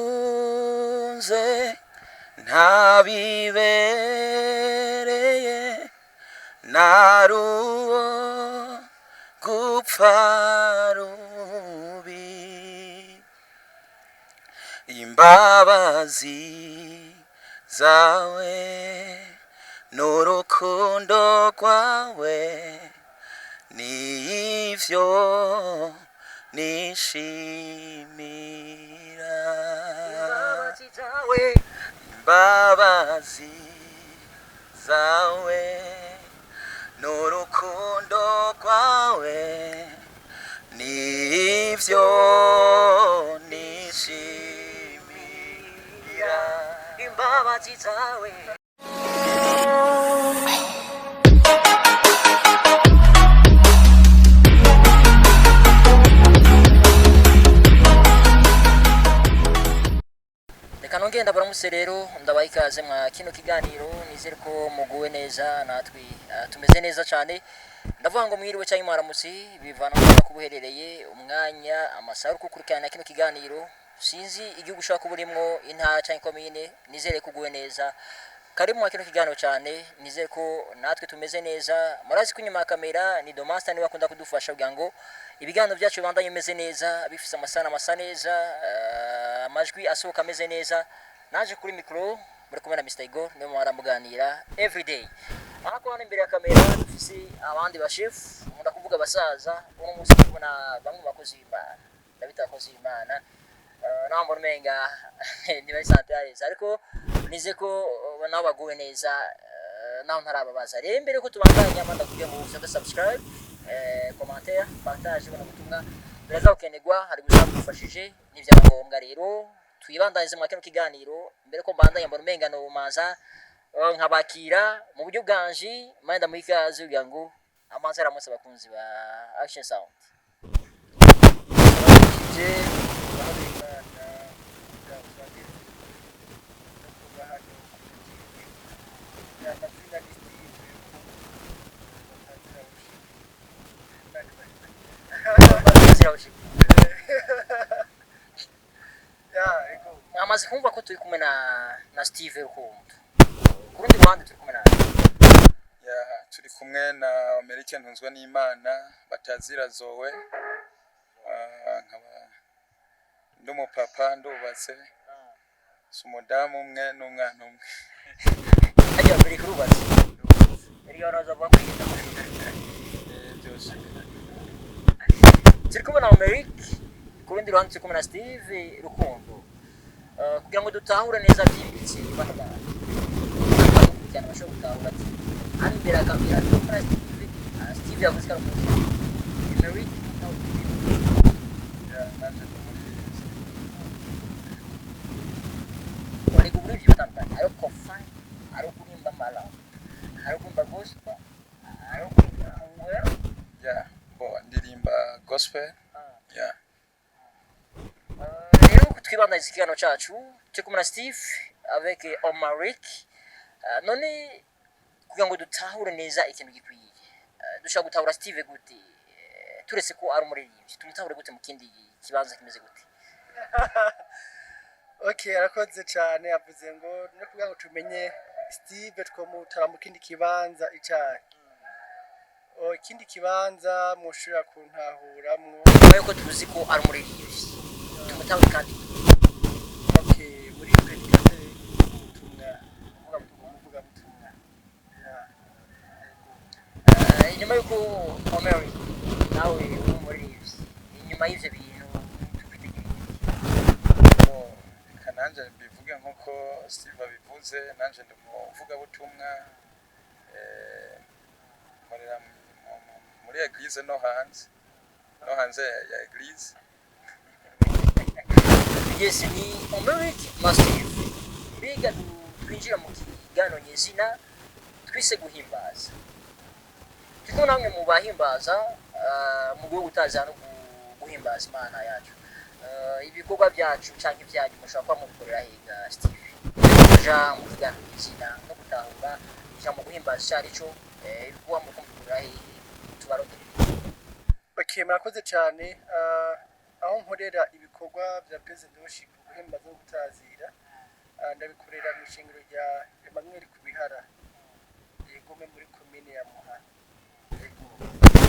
warankunze ntabibereye naruwo gupfa rubi imbabazi zawe n'urukundo rwawe nivyo nishimira imbabazi zawe n'urukundo rwawe nivyo nishimira imbabazi zawe. Ngenda baramutse rero ndabaha ikaze mwa kino kiganiro nizere ko muguwe neza natwe tumeze neza cyane ndavuga ngo mwiriwe cyangwa mwaramutse bivana no kubuherereye umwanya amasaha uko kurikirana kino kiganiro sinzi igihugu ushaka kuburimwo intara cyangwa komine nizere ko uguwe neza kari mu kino kiganiro cyane nizere ko natwe tumeze neza murazi ko inyuma ya kamera ni Domasta ni bakunda kudufasha kugira ngo ibiganiro byacu bandanye meze neza bifise amasa neza amajwi asohoka ameze neza naje kuri micro muri kumwe na Mr. Igor niyo mwaramuganira everyday ariko hano imbere ya kamera dufise abandi ba chef nkunda kuvuga abasaza uno munsi kubona bamwe bakozi b'Imana ndabita abakozi b'Imana namba rumenga ni bari santares ariko nize ko nabo baguwe neza naho ntarababaza rero imbere ko tubandanya amanda kugira ngo subscribe commentaire partage bana gutumwa biraza ukenegwa hari guzafashije n'ivya ngombwa rero twibandanize mu kino kiganiro mbere ko mbandanya mbona umengano umanza nkabakira mu buryo bwanje manda muhikaze kugira ngo amanza aramutse bakunzi ba action sound amaze kumva ko turi kumwe na Stive Worshiper kurundi ruhande turi kumwe na turi kumwe na Omeric ntunzwe n'Imana Gutazira zowe nkaba ndumupapa ndubatse sumudamu umwe n'umwana umwe ajya Omeric rubatse iriyo raza bakwiye vyose turi kumwe na Omeric kurundi ruhande turi kumwe na Stive Worshiper kugira ngo dutahure neza byimbitse bana bana cyane bashobora gutahura ati hano imbere akamera muri Stive yavuze ko ari Omeric wari kuburyo batandukanye ari kofani ari kurimba mala ari kumba gospel ari kubera ndirimba gospel twibanda ikiganiro cyacu cyo kumena Steve avec Omeric none kugira ngo dutahure neza ikintu gikwiye dushaka gutahura Steve gute turese ko ari umuririmbyi tumutahure gute mu kindi kibanza kimeze gute okay arakoze cyane avuze ngo no kugira ngo tumenye Steve twomutara mu kindi kibanza icyayi ikindi kibanza mushura kuntahuramwo yuko tuzi ko ari umuririmbyi tumutahure kandi muri predikate ubutumwa uvuga ubutumwa inyuma yuko Omeric nawe umuririmbyi inyuma y'ivyo bintu tukwitegereza kananje bivuge nkuko Steve bivuze nanje ndumuvuga ubutumwa korera muri eglise no hanze ya eglise. Yes, ni Omeric Steve biga twinjira mu kiganiro nyezina twise guhimbaza kuko namwe mu bahimbaza mu bwo Gutazira no guhimbaza Imana yacu ibikorwa byacu cyangwa ibyanyu mushaka mukorera higa Steve ja mu kiganiro nyezina no gutahura cyangwa guhimbaza cyari cyo ibikorwa mu kumurira tubarode. Okay, murakoze cyane. Aho nkorera ibikorwa bya President Worship guhimbaza no gutazira, ndabikorera mu ishingiro rya Emmanuel kubihara. Yego me muri commune ya Muhana.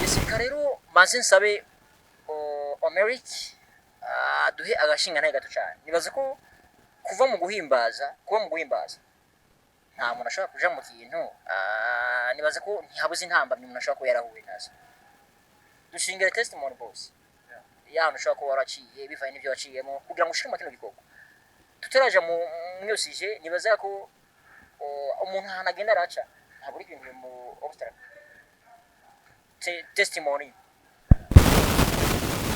Gisirikare rero maze nsabe Omeric duhe agashinga ntaye gato cyane. Nibaza ko kuva mu guhimbaza nta muntu ashobora kuja mu kintu nibaza ko ntihabuze intambamyi umuntu ashobora kuba yarahuye nazo. Dushingire testimony boss ya ushobora kuba waraciye bivanye n'ibyo waciyemo kugira ngo ushike mu kino gikorwa tutaraje mu myosije nibaza ko umuntu hanagenda araca ntabwo ari ibintu mu obstacle testimony.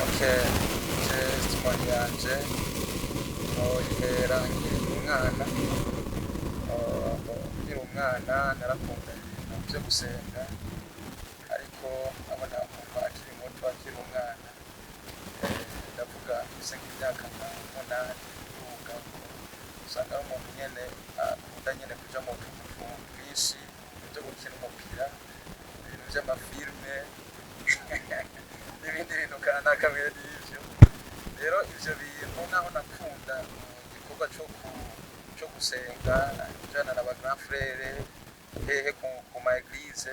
Okay, testimony yanje ihera nkiri umwana narakunda ibintu byo gusenga ariko abona kuva akiri muto akiri umwana ndavuga mfise nk'imyaka nk'umunani kuvuga usanga ari umuntu nyene akunda nyene kuja mu bintu byinshi byo gukina umupira ibintu by'amafilme n'ibindi bintu kanaka bene ivyo rero ivyo bintu naho nakunda igikorwa cyo gusenga jana na ba grand frère hehe ku ma église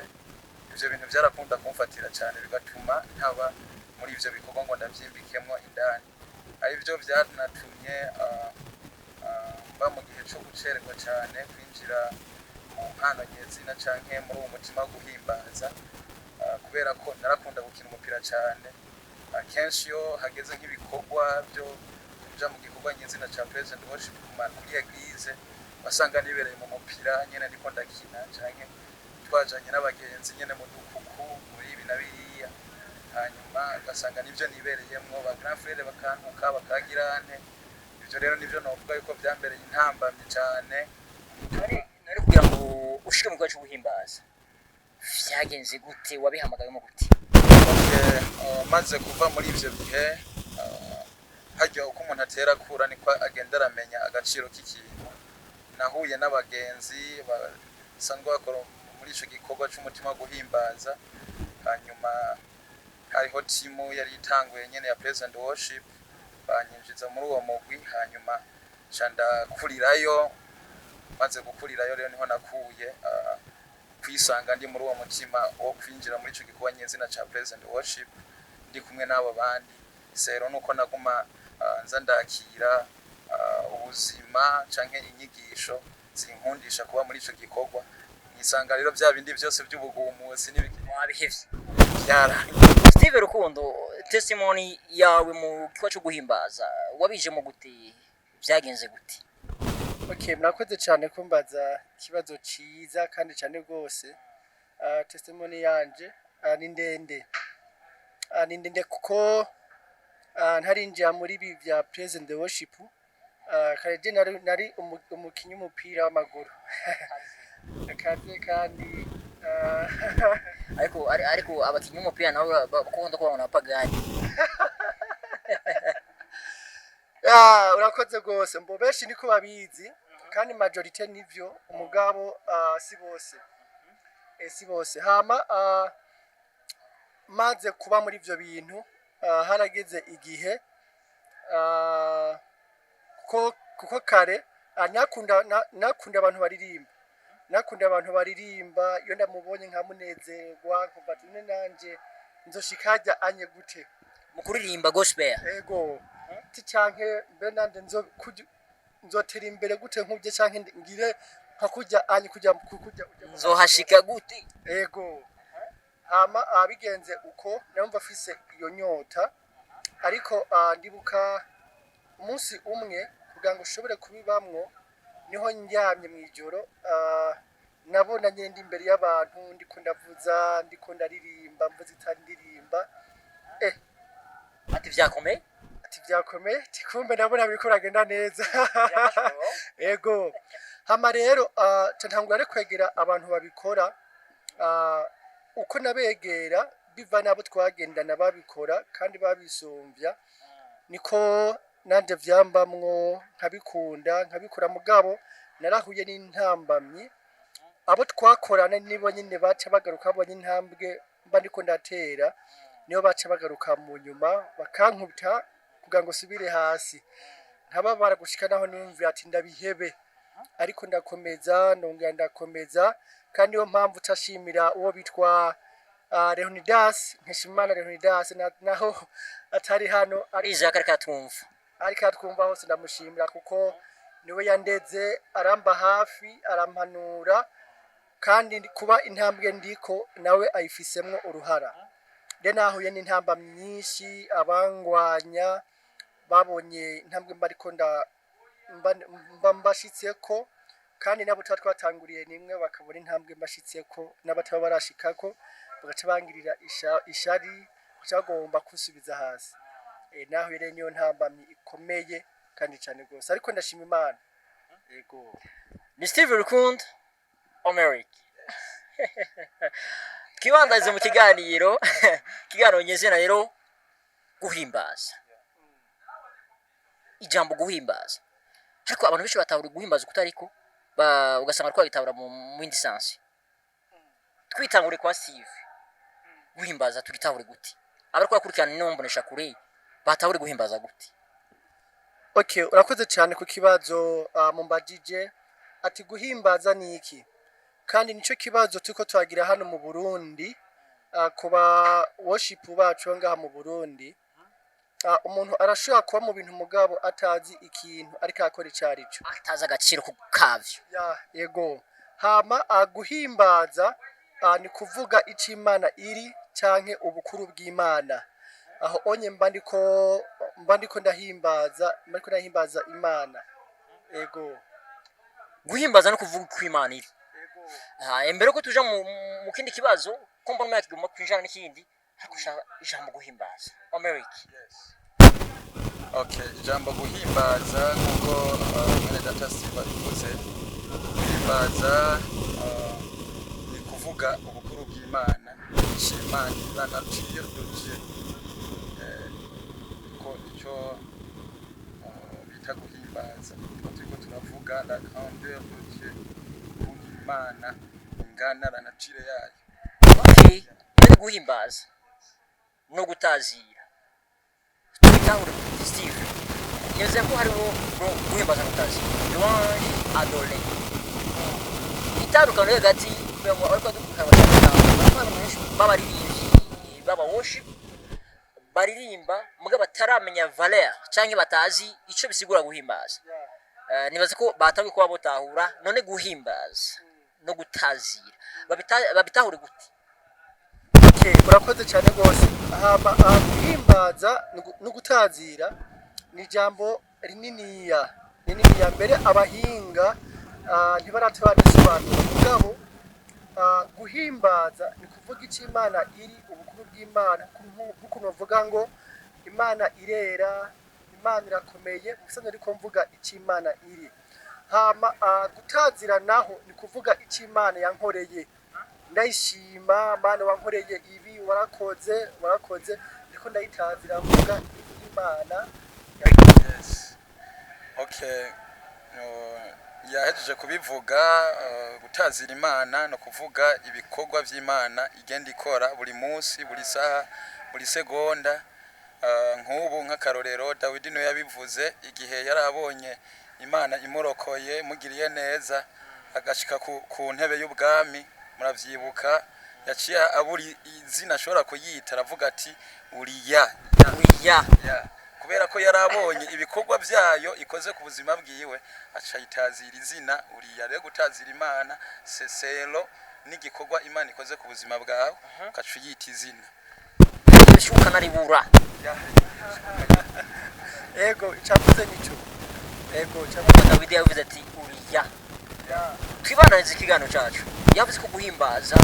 ivyo bintu byarakunda kumfatira cyane bigatuma ntaba muri ivyo bikorwa ngo ndavyimbikemwo indani ari byo byanatumye mba mu gihe cyo gucererwa cyane kwinjira mu mpano nyezina canke muri uwo mutima wo guhimbaza kubera ko narakunda gukina umupira cyane akenshi iyo hageze nk'ibikorwa byo kuja mu gikorwa nyezina ca President Worship kuri église basanga nibereye mu mupira nyene ndiko ndakina canke twajanye n'abagenzi nyene mu dukuku muri ibi na biriya hanyuma ugasanga nibyo nibereyemwo ba grand frère bakantuka bakagirane ivyo rero nivyo novuga yuko byambereye intambamye cyane nari kugira ngo ushike mu gikorwa cyo guhimbaza vyagenze gute wabihamagayemo gute? Maze kuva muri ivyo bihe hajya uko umuntu atera kura niko agenda aramenya agaciro k'ikintu nahuye n'abagenzi basanzwe bakora muri ico gikorwa c'umutima wo guhimbaza hanyuma hariho timu yari itanguye nyene ya President Worship banyinjiza muri uwo mugwi hanyuma canda kurirayo maze gukurirayo rero niho nakuye kwisanga ndi muri uwo mutima wo kwinjira muri ico gikorwa nyezina ca President Worship ndi kumwe n'abo bandi sero nuko naguma nza ndakira ubuzima canke inyigisho zinkundisha kuba muri ico gikorwa nisanga rero bya bindi byose by'ubugumuzi wabihevye byara. Stive Rukundo, testimony yawe mu gikorwa cyo guhimbaza wabije mu gute byagenze gute? Okay, murakoze cyane kumbaza ikibazo ciza kandi cyane rwose. Testimony yanje ni ndende kuko ntarinjira muri ibi bya President Worship kaje nari umukinyi w'umupira w'amaguru akaze kandi ariko abakinyi w'umupira nabo bakunda kubona pagani. Urakoze rwose mbo benshi niko babizi kandi majorite nivyo umugabo si bose hama maze kuba muri ivyo bintu harageze igihe kuko kare nakunda abantu baririmba iyo ndamubonye nkamunezerwa nkumva ati nanje nzoshikajya anye gute mu kuririmba gospel. Ego canke mbe nande nzotera imbere gute nkubye canke ngire nkakujya anye kujya nzohashika gute. Ego hama abigenze uko namva afise iyo nyota ariko ndibuka umunsi umwe kugira ngo ushobore kubibamwo niho njyamye mwijoro nabona nyende imbere y'abantu ndiko ndavuza ndiko ndaririmba mvuze itandirimba ati vyakomeye tikumbe nabona biriko ragenda neza. Ego hama rero ntangura ari kwegera abantu babikora uko nabegera biva nabo twagendana babikora kandi babisumbya niko nanje vyambamwo nkabikora mugabo narahuye n'intambamyi abo twakorana nibo nyine baca bagaruka babonye intambwe mba ndiko ndatera niyo baca bagaruka mu nyuma bakankubita kugira ngo subire hasi ntababara gushika naho nimvira ati ndabihebe ariko ndakomeza ndongera ndakomeza kandi yo mpamvu tashimira uwo bitwa Leonidas nkishimana Leonidas naho atari hano ariza karika twumva ariko atwumva hose ndamushimira kuko niwe yandeze aramba hafi arampanura kandi kuba intambwe ndiko nawe ayifisemwo uruhara nahuye n'intamba myinshi abangwanya babonye intambwe mbariko mbashitseko kandi nabo twatanguriye nimwe bakabona intambwe mbashitseko n'abataba barashikako bagaca bangirira ishari cyagomba kusubiza hasi naho ire niyo ntambamye ikomeye kandi cyane gose ariko ndashima Imana yego ni Stive Rukundo Omeric kibandaze mu kiganiro nyezina rero guhimbaza ijambo guhimbaza ariko abantu benshi batahura guhimbaza kutariko ugasanga twagitabura mu indi sense twitangure kwa Stive guhimbaza tugitahure gute abariko bakurikirana inombonesha kuri batahuri guhimbaza gute okay urakoze cyane ku kibazo mumbajije ati guhimbaza ni iki kandi nico kibazo tuko twagira hano mu Burundi kuba worship bacu ngaha mu Burundi umuntu arashobora kuba mu bintu mugabo atazi ikintu ariko akora icarico ataza agaciro ku kavyo yego hama guhimbaza ni kuvuga ico Imana iri canke ubukuru bw'Imana aho onye mbandiko ndahimbaza Imana ego guhimbaza no kuvuga ko Imana iri embere ko tuja mu kindi kibazo ko mbona yakiguma kwinjana n'ikindi ariko ijambo guhimbaza Omeric okay ijambo guhimbaza nkuko mwene data Stive bivuze guhimbaza ni kuvuga ubukuru bw'Imana ishimani la nature de Dieu ko icyo bita guhimbaza ko turiko turavuga la grandeur de Dieu Imana ingana la nature yayo okay guhimbaza no gutazira twitangure Stive yeze ko hariho guhimbaza no gutazira louange adorer itandukaniro hagati bamwe ariko dukaba abantu benshi babaririmbyi baba worship baririmba muga bataramenya valeur canke batazi ico bisigura guhimbaza nibaze ko batangiye kuba botahura none guhimbaza no gutazira babitahure gute okay urakoze cyane gose guhimbaza no gutazira ni jambo rininiya mbere abahinga ntibarasobanura mugabo guhimbaza ni kuvuga ico Imana iri ubukuru bw'Imana kuko novuga ngo Imana irera Imana irakomeye musanze ariko mvuga ico Imana iri hama gutazira naho ni kuvuga ico Imana yankoreye ndayishima Mana wankoreye ibi warakoze ndiko ndayitazira mvuga Imana yes okay yahejeje kubivuga gutazira Imana no kuvuga ibikorwa by'Imana igenda ikora buri munsi buri saha buri segonda nk'ubu nk'akarorero Dawidi no yabivuze igihe yarabonye Imana imurokoye mugiriye neza agashika ku ntebe y'ubwami muravyibuka yaciye aburi izina ashobora kuyita aravuga ati uriya kubera ko yarabonye ibikorwa byayo ikoze ku buzima bwiwe acayitazira izina uriya rero gutazira Imana sesero n'igikorwa Imana ikoze ku buzima bwawe ukacu yita izina bishuka naribura ego icavuze nico ego cyangwa Dawidi yavuze ati uriya twibananiza ikigano cyacu yavuze ko guhimbaza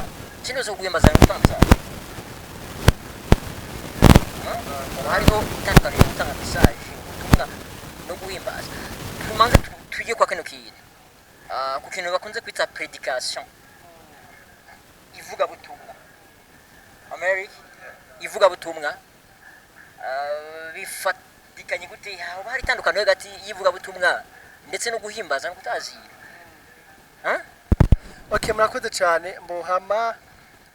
kino zo guhimbaza n'utanza hariho itandukaniro gutanga message ubutumwa no guhimbaza tumanze tujye kwa kino kintu ku kintu bakunze kwita predication ivuga butumwa Omeric ivuga butumwa bifatikanye gute haba hari itandukaniro hagati yivuga butumwa ndetse no guhimbaza no gutazira okay murakoze cyane mbohama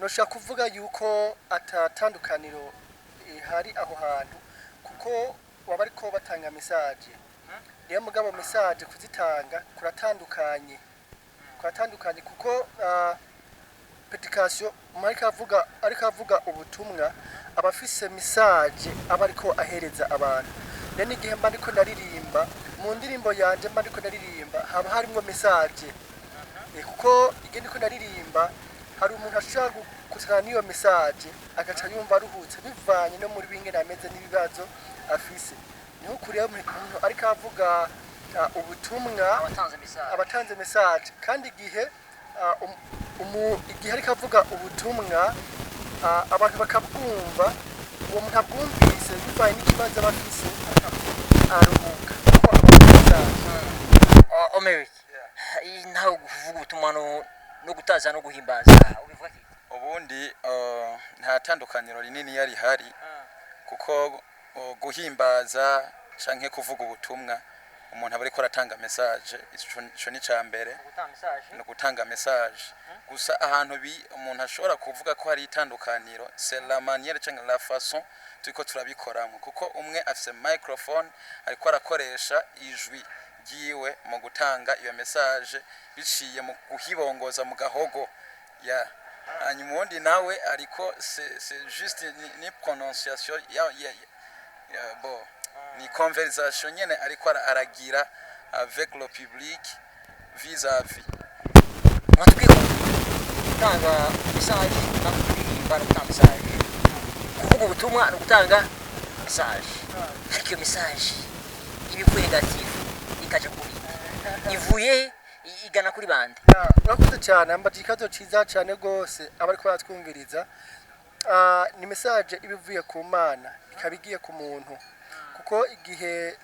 noshaka kuvuga yuko atatandukaniro ihari aho hantu kuko baba ariko batanga message rero mugabo message kuzitanga kuratandukanye kuko predication ariko avuga ubutumwa abafise message aba ariko ahereza abantu rero igihe mba ndiko ndaririmba mu ndirimbo yanje mba ndiko ndaririmba haba harimo message kuko igihe ndiko ndaririmba hari umuntu ashaka gusana niyo message agaca yumva aruhutse bivanye no muri binge nameze n'ibibazo afise niho kuriya umuntu ariko avuga ubutumwa abatanze message kandi igihe igihe ariko avuga ubutumwa abantu bakabwumva uwo muntu abwumvise bivanye n'ikibazo bafise aruhuka kuko Omeric naho kuvuga ubutumwa no gutaza no guhimbaza ubivuga iki ubundi nta tandukaniro rinini yari hari kuko guhimbaza canke kuvuga ubutumwa umuntu aba ariko aratanga message ico ni cambere no gutanga message gusa ahantu umuntu ashobora kuvuga ko hari itandukaniro c'est la manière canke la façon turiko turabikoramo kuko umwe afise microphone ariko arakoresha ijwi giwe mu gutanga iyo message biciye mu guhibongoza mu gahogo ya hanyuma undi nawe ariko c'est juste ni prononciation ya bon ni conversation nyene ariko aragira avec le public vis-à-vis natubwiye gutanga message nakuririmba no gutanga message kuvuga ubutumwa no gutanga message ariko iyo message ibivuye negative ikaja kuri ivuye igana kuri bande urakoze cyane ambaje ikazo ciza cyane gose abariko baratwumviriza ni message ibivuye ku Mana ikabigiye ku muntu kuko igihe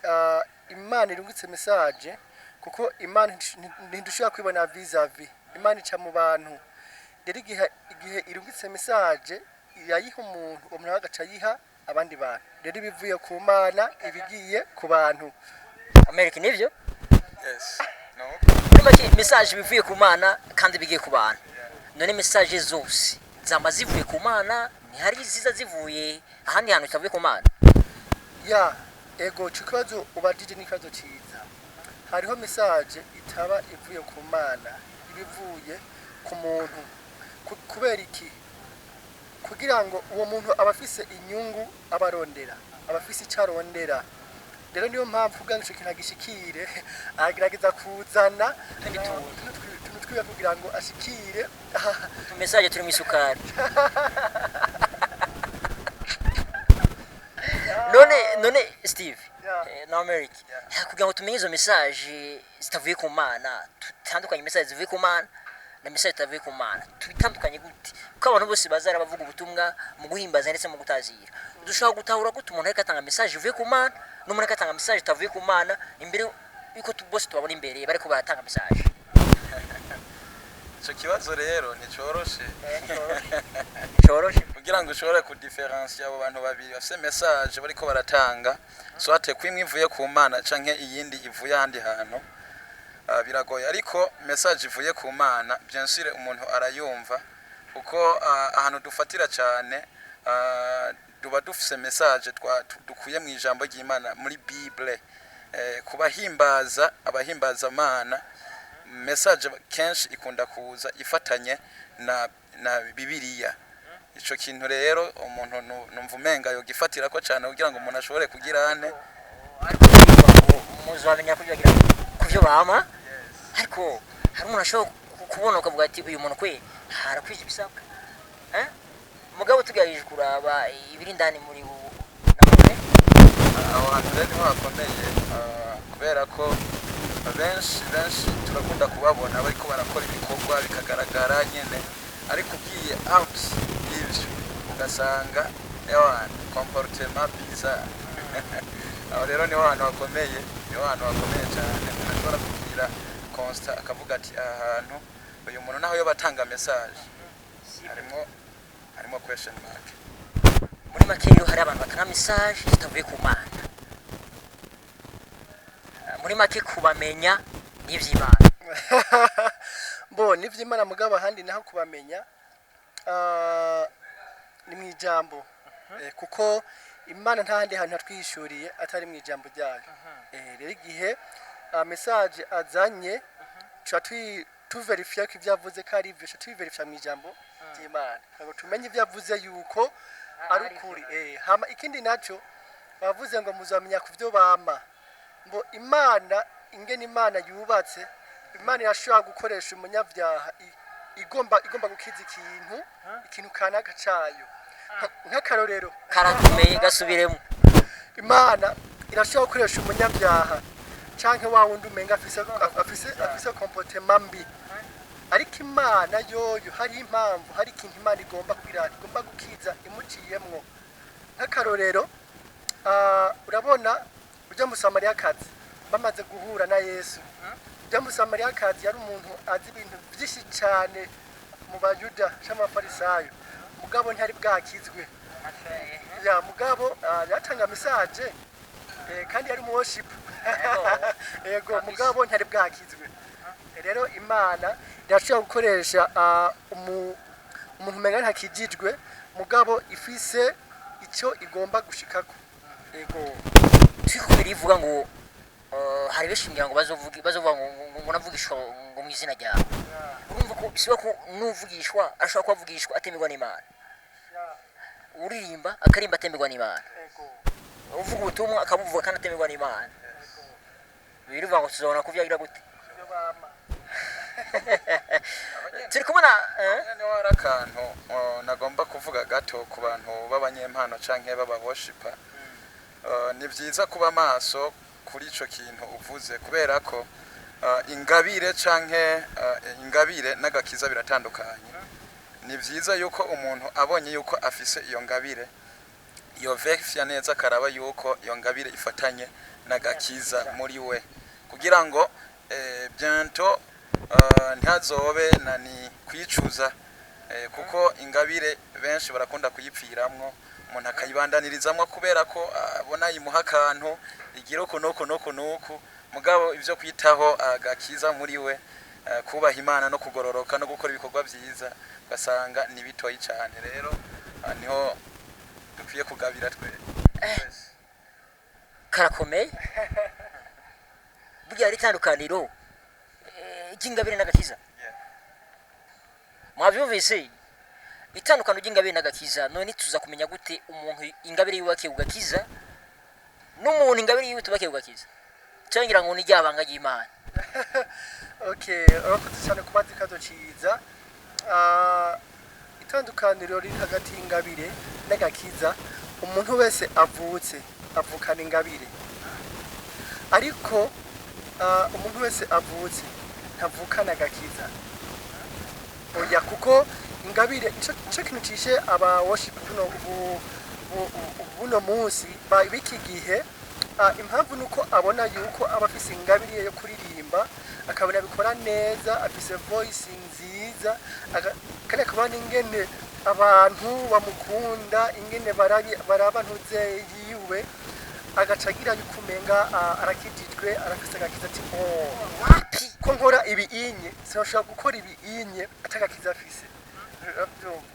Imana irungitse message kuko Imana ntidushobora kwibona vis-à-vis Imana ica mu bantu rero igihe irungitse message yayiha umuntu agaca yiha abandi bantu rero ibivuye ku Mana ibigiye ku bantu Omeric nivyo yes no make message bivuye ku Mana kandi bigiye ku bantu none message zose zama zivuye ku Mana ntihari ziza zivuye ahandi hantu cyavuye ku Mana ya ego chikazo ubajije nikazo ciza hariho message itaba ivuye ku Mana ibivuye ku muntu kubera iki kugira ngo uwo muntu abafise inyungu abarondera abafise icarondera rero niyo mpamvu kugira ngo ico kintu agishikire agerageza kuzana tuntu twiwe kugira ngo ashikire message turi mu isukari none Steve na Omeric kugira ngo tumenye izo message zitavuye ku Mana tutandukanye message zivuye ku Mana na message zitavuye ku Mana tubitandukanye gute kuko abantu bose bazara bavuga ubutumwa mu guhimbaza ndetse mu gutazira dushobora gutahura gute umuntu ariko atanga message ivuye ku Mana n'umuntu ariko atanga message itavuye ku Mana imbere yuko bose tubabona imbere bariko baratanga message ico kibazo rero nticoroshe kugira ngo ushobore kudifferencier abo bantu babiri bafise message bariko baratanga soit kwimwe ivuye ku Mana canke iyindi ivuye ahandi hantu biragoye ariko message ivuye ku Mana bien sûr umuntu arayumva kuko ahantu dufatira cyane duba dufise message dukuye mu ijambo ry'Imana muri Bible kubahimbaza abahimbaza Mana message kenshi ikunda kuza ifatanye na Bibiliya ico kintu rero umuntu numva umenga yo gifatira ko cyane kugira ngo umuntu ashobore kugira ane muzamenya kugira kuvyo bama ariko hari umuntu ashobora kubona ukavuga ati uyu muntu kwe harakwije ibisabwa mugabo tugarije kuraba ibiri ndani muri ubu namone aho hantu rero niho hakomeye kubera ko benshi turakunda kubabona bariko barakora ibikorwa bikagaragara nyene ariko ugiye out y'ivyo ugasanga yawana comportement bizarre aho rero niho hantu hakomeye cyane ashobora kugira constant akavuga ati ahantu uyu muntu naho yo batanga message harimo question mark muri make rero hari abantu batanga message zitavuye ku Mana muri make kubamenya n'ivy'Imana bo n'ivy'Imana mugabo handi naho kubamenya ni mwijambo kuko imana nta handi hantu hatwishuriye atari mu ijambo ryayo. Rero igihe message azanye tuca tuverifiya ko ibyo yavuze ko ari byo, tubiverifiya mu ijambo ry'Imana ngo tumenye ibyo yavuze yuko ari ukuri. Hama ikindi nacyo bavuze ngo muzamenya ku byo bama, ngo imana ingene imana yubatse, imana irashobora gukoresha umunyabyaha igomba gukiza ikintu kanaka cayo. Nk'akarorero karakomeye gasubiremo, imana irashobora gukoresha umunyabyaha canke wa wundi umenga afise comportement mbi, ariko imana yoyo hari impamvu, hari ikintu imana igomba gukiza imuciyemwo. Nk'akarorero urabona ujya musamariyakazi bamaze guhura na Yesu. Ujya musamariyakazi yari umuntu azi ibintu byinshi cyane mu bayuda c'amafarisayo, mugabo ntari bwakizwe. Mugabo yatanga message kandi yari worship yego, mugabo ntari bwakizwe. Rero imana irashobora gukoresha umuntu umenga ntakijijwe, mugabo ifise icyo igomba gushikako. Yego twikubira ivuga ngo hari benshi ngira ngo bazovuga ngo navugishwa ngo mu izina ryawe. Urumva ko bisiba ko nuvugishwa ashobora kwavugishwa atemerwa n'Imana, uririmba akarimba atemerwa n'Imana, uvuga ubutumwa akabuvuga kandi atemerwa n'Imana. Birivuga ngo tuzabona ko vyagira gute. Turi kubona hari akantu nagomba kuvuga gato ku bantu b'abanyempano canke b'aba worshiper. Ni byiza kuba maso kuri ico kintu uvuze, kubera ko ingabire canke ingabire n'agakiza biratandukanye. Ni byiza yuko umuntu abonye yuko afise iyo ngabire yo verifya neza karaba yuko iyo ngabire ifatanye n'agakiza muri we, kugira ngo bientôt ntazobe nani kwicuza, kuko ingabire benshi barakunda kuyipfiramwo, umuntu akayibandanirizamwo kubera ko abona imuha akantu igira uko nuko, mugabo ivyo kwitaho agakiza muri we, kubaha Imana no kugororoka no gukora ibikorwa byiza basanga ni bitoyi cyane. Rero niho dukwiye kugabira twe. karakomeye burya ari itandukaniro ry'ingabire n'agakiza. Mwabyumvise itandukano ry'ingabire n'agakiza, none tuza kumenya gute umuntu ingabire yubakiye ugakiza n'umuntu ingabire yubakiye ugakiza, cyangwa ngo ni ryabanga ry'Imana. Okay, urakoze cyane kubaza ikazo ciza. Itandukaniro riri hagati y'ingabire n'agakiza, umuntu wese avukana ingabire, ariko umuntu wese avutse ntavukana agakiza. Oya, kuko ingabire ico kintu cishe aba worship buno munsi biki gihe, impamvu nuko abona yuko abafise ingabire yo kuririmba, akabona bikora neza, afise voice nziza, kandi akabona ingene abantu bamukunda, ingene baraba ntuze yiwe, agacagira yuko umenga arakijijwe, arafise agakiza ati wapi ko nkora ibi inye sinashobora gukora ibi inye atagakiza afise.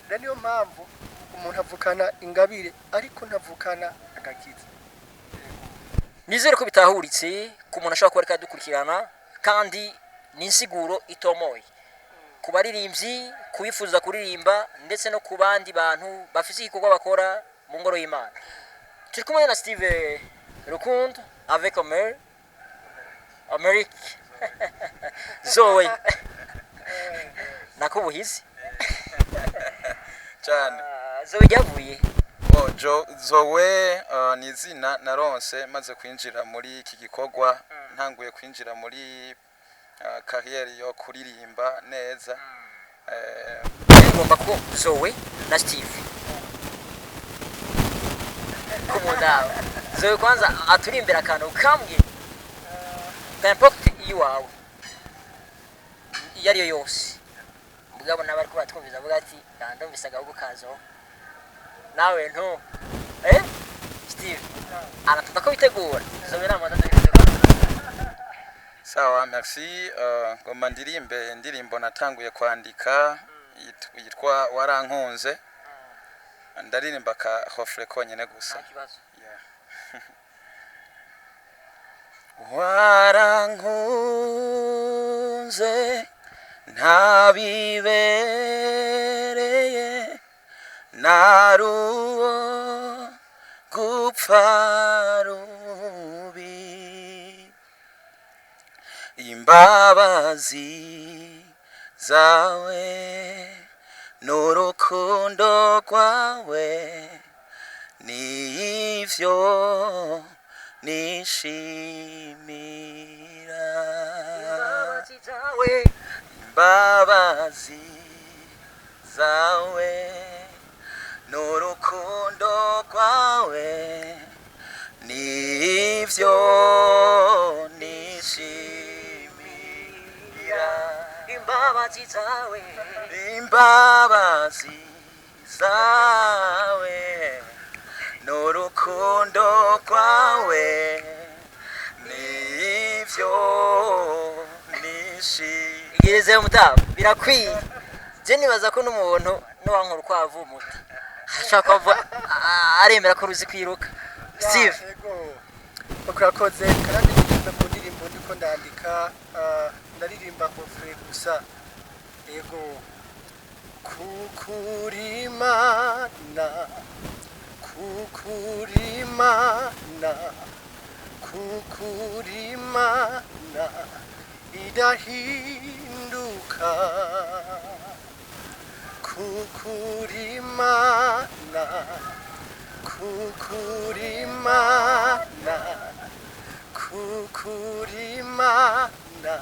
Rero niyo mpamvu umuntu avukana ingabire ariko ntavukana agakiza. Nizere ko bitahuritse ku muntu ashobora kuba ariko dukurikirana, kandi ni insiguro itomoye ku baririmbyi, kubifuza kuririmba, ndetse no ku bandi bantu bafise igikorwa bakora mu ngoro y'Imana. Turi kumwe na Stive Rukundo avec Omeric Zoe nakubuhizi cyane. Zoe yavuye Zoe ni izina naronse maze kwinjira muri iki gikorwa, ntanguye kwinjira muri kariyeri yo kuririmba neza. ngomba ko Zoe na Stive kumudawa. Zoe kwanza aturimbira akantu kamwe, n'importe iwawe iyo ariyo yose, mugabo n'abari ko batwumviza avuga ati ndumvise agahugu kazo nawe nto Steve anataka ko bitegura. Zoe namanda sawa. Merci. Ngoma ndirimbo natanguye kwandika yitwa Warankunze. ndaririmba ka hofre konyene gusa. nta kibazo. Warankunze ntabibereye naruwo gupfa rubi imbabazi zawe n'urukundo rwawe nivyo nishimira imbabazi zawe n'urukundo rwawe nivyo nishimira imbabazi zawe imbabazi zawe n'urukundo rwawe nivyo nishimira. igirize mutaba birakwiye. Je nibaza ko n'umuntu n'uwankora ukwavu umuti ashaka kuva aremera ko ruzi kwiruka. Stive urakoze kandi ndirimba mu ndirimbo ndiko ndandika ndaririmba hofre gusa. Yego kukurimana idahinduka kukurimana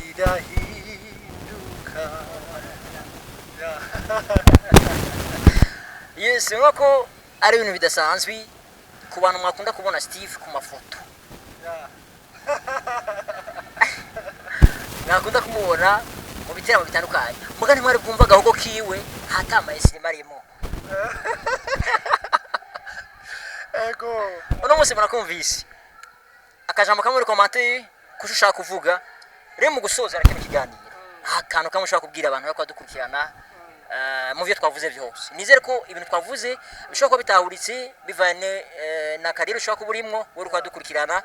idahinduka. yes nk'uko ari ibintu bidasanzwe ku bantu mwakunda kubona Stive ku mafoto mwakunda kumubona mu biteramo bitandukanye muga ntimwari bwumva agahogo kiwe hatamaye sinema arimo. Ego uno munsi murakumvise akajambo kamwe muri commentaire kusho ushaka kuvuga rero mu gusoza kino kiganiro akantu kamwe ushaka kubwira abantu bako badukurikirana mu byo twavuze vyose. Nizere ko ibintu twavuze bishobora kuba bitahuritse bivane na kariro ushaka kuburimwo wo kwadukurikirana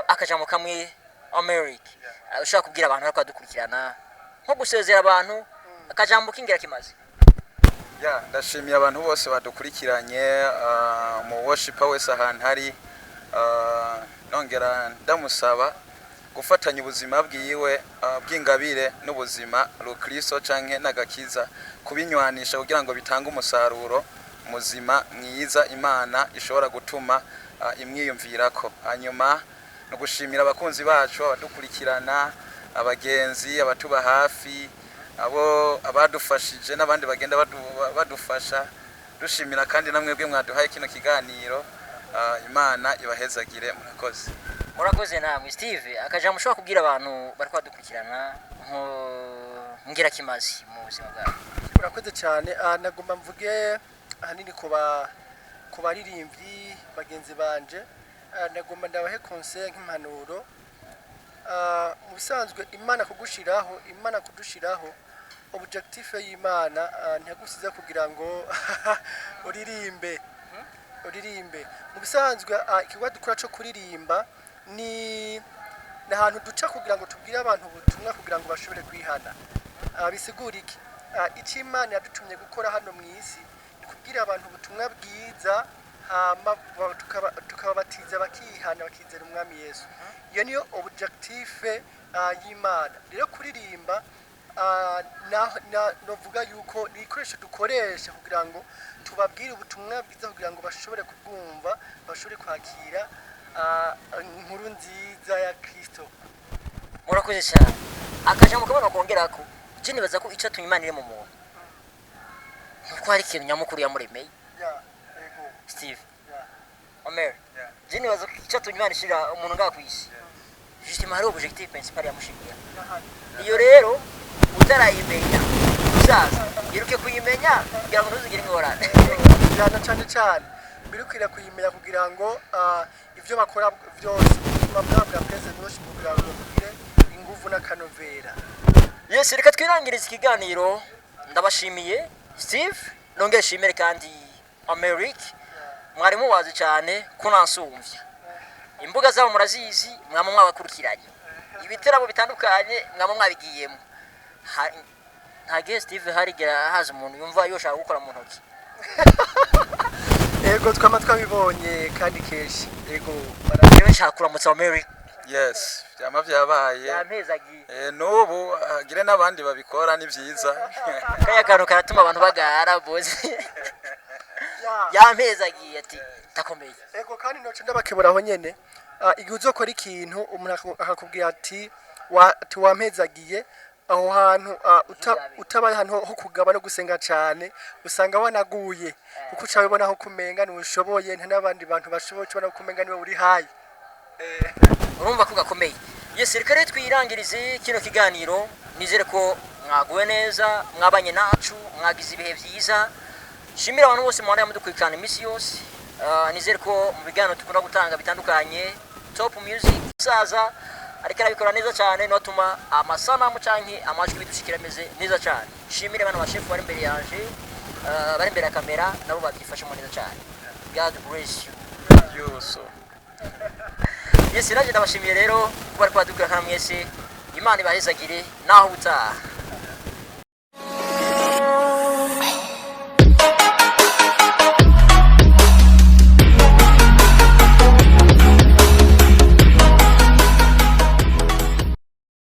akajambo kamwe Omeric ushaka kubwira abantu bako badukurikirana nko gusezera abantu akajambo kingira kimaze. Ndashimiye abantu bose badukurikiranye mu worshiper wese ahantu hari nongera ndamusaba gufatanya ubuzima bwiwe bw'ingabire n'ubuzima rukristo canke nagakiza kubinywanisha kugira ngo bitange umusaruro muzima mwiza Imana ishobora gutuma imwiyumvirako. Hanyuma no gushimira abakunzi bacu abadukurikirana abagenzi abatuba hafi abo abadufashije n'abandi bagenda badufasha dushimira kandi namwebwe mwaduhaye kino kiganiro. Imana ibahezagire murakoze namwe Stive akajambo ushobora kubwira abantu bari kwadukurikirana ngira kimazi mu buzima bwawe. Urakoze cyane. Nagomba mvuge ahanini ku baririmbyi bagenzi banje nagomba ndabahe conseil nk'impanuro. Mu bisanzwe Imana kudushiraho objectif y'Imana ntiyagusize kugira ngo uririmbe. Mu bisanzwe ikigo dukora cyo kuririmba ni ahantu duca kugira ngo tubwire abantu ubutumwa kugira ngo bashobore kwihana. Bisigura iki? Icyo Imana yadutumye gukora hano mu isi ni kubwira abantu ubutumwa bwiza tukababatiza bakihana bakizera umwami Yesu. Iyo niyo objectif y'Imana. Rero kuririmba novuga yuko ni ikoresho dukoresha kugira ngo tubabwire ubutumwa bwiza kugira ngo bashobore kubwumva bashobore kwakira inkuru nziza ya Kristo. Murakoze cyane. Akajambo kabona kongera ko je nibaza ko icyo Imana iri mu muntu nuko hari ikintu nyamukuru yamuremeye. Stive Omeric je nibaza ko icyo Imana ishira umuntu ngakwisi justement hari objectif principal yamushikiye. Iyo rero utarayimenya uzaza yiruke kuyimenya kugira ngo ntuzigire ingorane. cyane birukira kuyimenya kugira ngo ivyo bakora byose mabwa president worship kugira ngo bagire ingufu n'akanovera. Yes, reka twirangirize ikiganiro. Ndabashimiye Stive nongeye shimire kandi Omeric mwari mubazi cyane ko nansumvya imbuga zabo murazizi mwamwe mwabakurikiranye ibiteramo bitandukanye mwamwe mwabigiyemo nta Stive harigera haza umuntu yumva yoshaka gukora mu ntoki Ego twama twabibonye kandi kenshi. Ego yewe nshaka kuramutsa Omeric. Yes, byama byabaye. Yampezagiye. N'ubu agire n'abandi babikora ni byiza. Kaya kantu karatuma abantu bagara boze. Yampezagiye ati takomeye. Ego kandi noce ndabakeburaho nyene. Igihe uzokora ikintu umuntu akakubwira ati wampezagiye aho hantu utabaye hano ho kugaba no gusenga cyane usanga wanaguye kuko ucabibona aho kumenga ni ushoboye nta nabandi bantu bashoboye cyo kumenga niwe uri hayi urumva ko gakomeye yes reka twirangirize kino kiganiro nizere ko mwaguwe neza mwabanye nacu mwagize ibihe byiza shimira abantu bose mwanda mudukurikirana imisi yose nizere ko mu biganiro tukunda gutanga bitandukanye top music saza ariko arabikora neza cyane no tuma amasanamu canke amajwi bidushikira meze neza cyane shimire bana bashefu bari imbere yanje bari imbere ya kamera nabo babyifashe mu neza cyane God bless you Yuso. Yes, naje ndabashimiye rero kuba ari kwadukurikirana mwese Imana ibahezagire naho utaha